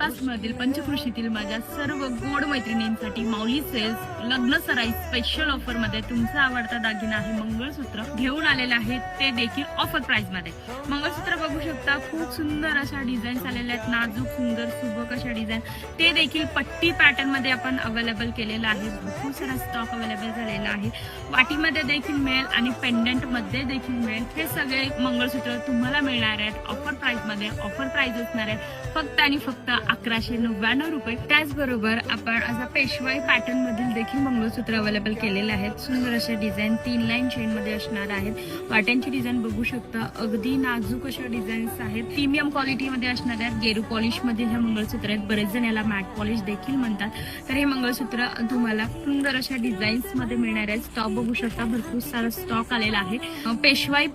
आसपासमधील पंचकृषीतील माझ्या सर्व गोड मैत्रिणींसाठी माऊली सेल्स लग्न सराई स्पेशल ऑफर मध्ये तुमचा आवडता दागिना आहे मंगळसूत्र घेऊन आलेला आहे, ते देखील ऑफर प्राइस मध्ये। मंगळसूत्र बघू शकता, खूप सुंदर अशा डिझाईन्स आलेल्या आहेत, नाजूक सुंदर सुबक अशा डिझाईन, ते देखील पट्टी पॅटर्न मध्ये आपण अवेलेबल केलेला आहे। भरपूर सारा स्टॉक अवेलेबल झालेला आहे, वाटीमध्ये देखील मिळेल आणि पेंडंट मध्ये देखील मिळेल। हे सगळे मंगळसूत्र तुम्हाला मिळणार आहेत ऑफर प्राइस मध्ये। ऑफर प्राइस असणार आहे फक्त आणि फक्त 1199 रुपये। त्याचबरोबर आपण असा पेशवाई पॅटर्न मधील देखील मंगळसूत्र अवेलेबल केलेले आहेत। सुंदर अशा डिझाईन 3 लाईन चेन मध्ये असणार आहेत। वाट्यांची डिझाईन बघू शकता, अगदी नाजूक अशा डिझाईन्स आहेत, प्रीमियम क्वालिटी मध्ये असणार आहेत। गेरू पॉलिश मध्ये हे मंगळसूत्र आहेत, बरेच जण याला मॅट पॉलिश देखील म्हणतात। तर हे मंगळसूत्र तुम्हाला सुंदर अशा डिझाईन्स मध्ये मिळणार आहेत। स्टॉक बघू शकता, भरपूर सारा स्टॉक आलेला आहे। पेशवाई